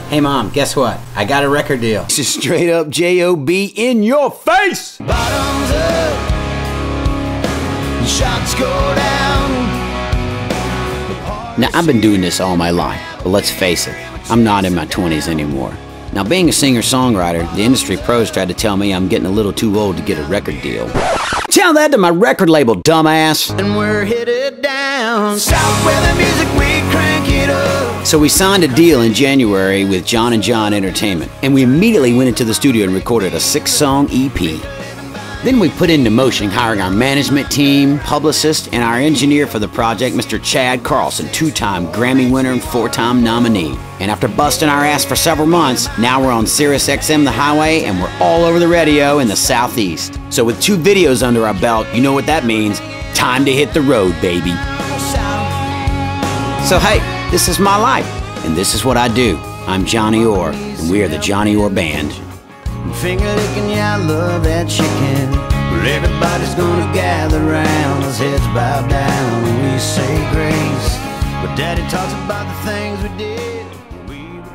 Hey Mom, guess what? I got a record deal. This is straight up J.O.B. in your face! Bottoms up, shots go down. Now, I've been doing this all my life, but let's face it, I'm not in my 20s anymore. Now, being a singer-songwriter, the industry pros tried to tell me I'm getting a little too old to get a record deal. Tell that to my record label, dumbass! And we're headed down south where the music we crank it up. So we signed a deal in January with John & John Entertainment, and we immediately went into the studio and recorded a 6-song EP. Then we put into motion hiring our management team, publicist, and our engineer for the project, Mr. Chad Carlson, 2-time Grammy winner and 4-time nominee. And after busting our ass for several months, now we're on Sirius XM The Highway, and we're all over the radio in the Southeast. So with 2 videos under our belt, you know what that means. Time to hit the road, baby. So hey, this is my life, and this is what I do. I'm Johnny Orr, and we are the Johnny Orr Band. Finger licking, yeah, I love that chicken. Where everybody's gonna gather round, as heads bow down and we say grace. But Daddy talks about the things we did when we were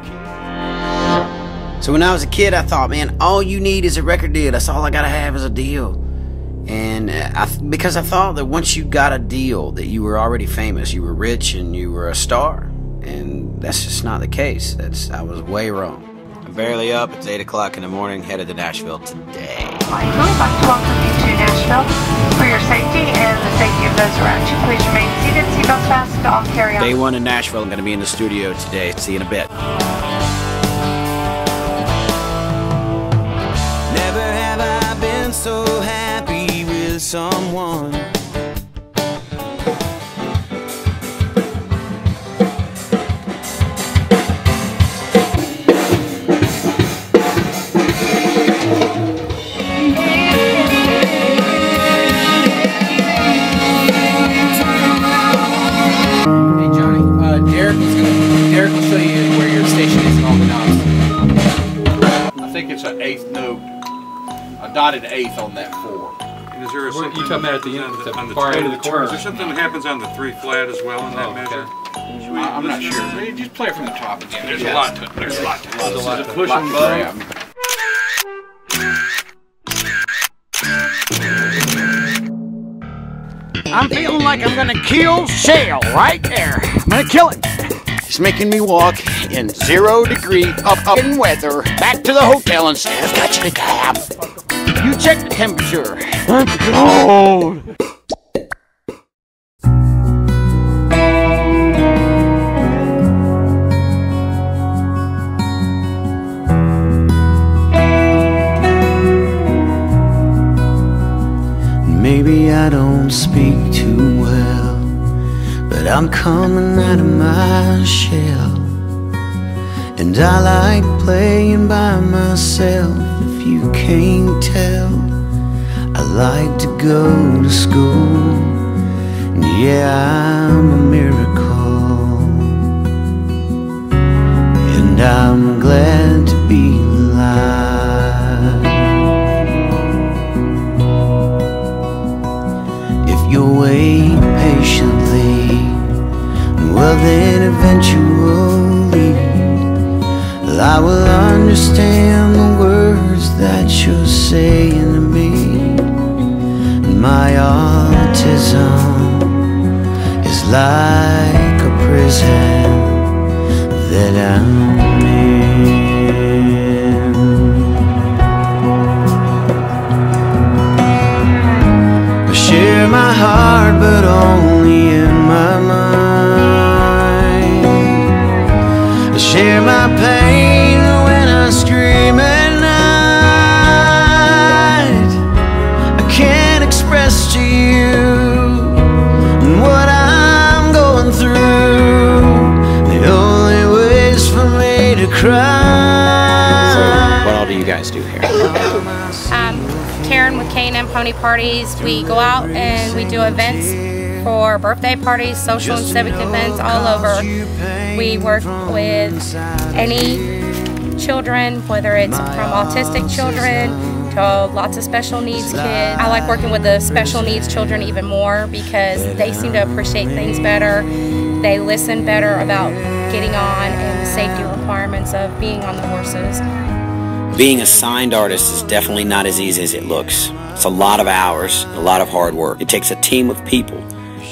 kids. So when I was a kid, I thought, man, all you need is a record deal. That's all I gotta have is a deal. And because I thought that once you got a deal, that you were already famous, you were rich, and you were a star. And that's just not the case. I was way wrong. I'm barely up. It's 8 o'clock in the morning, headed to Nashville today. We'd like to welcome you to Nashville. For your safety and the safety of those around you, please remain seated, seatbelts fastened, all carry on. Day 1 in Nashville. I'm going to be in the studio today. See you in a bit. Never have I been so happy with someone. Derek will show you where your station is and all the knobs. I think it's an 8th note, a dotted 8th on that 4. And is there a you talking about at the end, on the far end of the turn? chord? Is there something that happens on the 3 flat as well in that measure? I'm not sure. You just play it from the top again. There's a lot to it. There's a lot to it. There's a lot to Push it. and grab. I'm feeling like I'm gonna kill Shale right there. I'm gonna kill it. It's making me walk in 0 degree up in weather back to the hotel instead of catching a cab. You check the temperature. I'm cold. Maybe I don't speak too well, but I'm coming out of my shell. And I like playing by myself, if you can't tell. I like to go to school, and yeah, I'm a miracle. And I'm glad to be alive. You'll wait patiently, well then eventually I will understand the words that you're saying to me. My autism is like a prison that I'm in. Share my heart, but only in my mind. Share my pain when I scream at night. I can't express to you what I'm going through. The only way's for me to cry. So, what all do you guys do here? Karen with K&M Pony Parties. We go out and we do events for birthday parties, social and civic events all over. We work with any children, whether it's from autistic children to lots of special needs kids. I like working with the special needs children even more because they seem to appreciate things better. They listen better about getting on and the safety requirements of being on the horses. Being a signed artist is definitely not as easy as it looks. It's a lot of hours, a lot of hard work. It takes a team of people.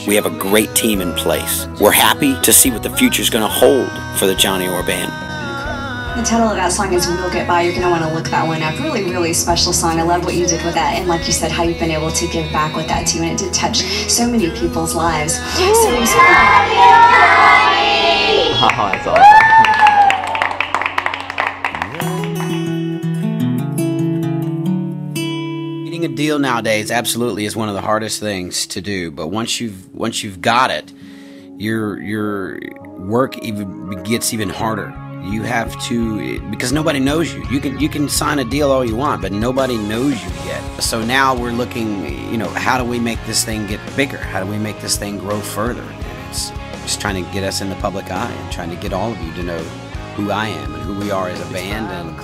We have a great team in place. We're happy to see what the future's going to hold for the Johnny Orr Band. The title of that song is We'll Get By. You're going to want to look that one up. Really, really special song. I love what you did with that. And like you said, how you've been able to give back with that too. And it did touch so many people's lives. So that's awesome. Getting a deal nowadays absolutely is one of the hardest things to do. But once you've got it, your work even gets even harder. You have to, because nobody knows you. You can sign a deal all you want, but nobody knows you yet. So now we're looking, you know, how do we make this thing get bigger? How do we make this thing grow further? And it's just trying to get us in the public eye and trying to get all of you to know who I am and who we are as a band, and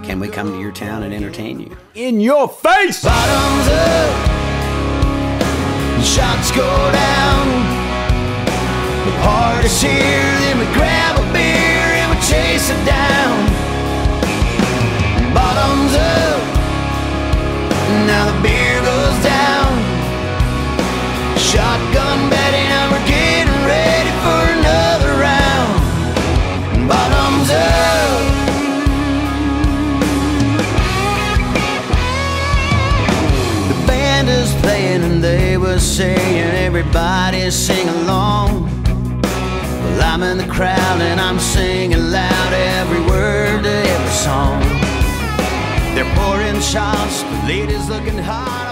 can we come to your town and entertain you? In your face! Bottoms up, shots go down. The party's here, then we grab a beer and we chase it down. Bottoms up, now the beer goes down. Shotgun Betty, now we're getting ready for another round. Bottoms up. The band is playing and they were saying everybody sing along. Well, I'm in the crowd and I'm singing loud every word to every song. They're pouring shots, the ladies looking hot.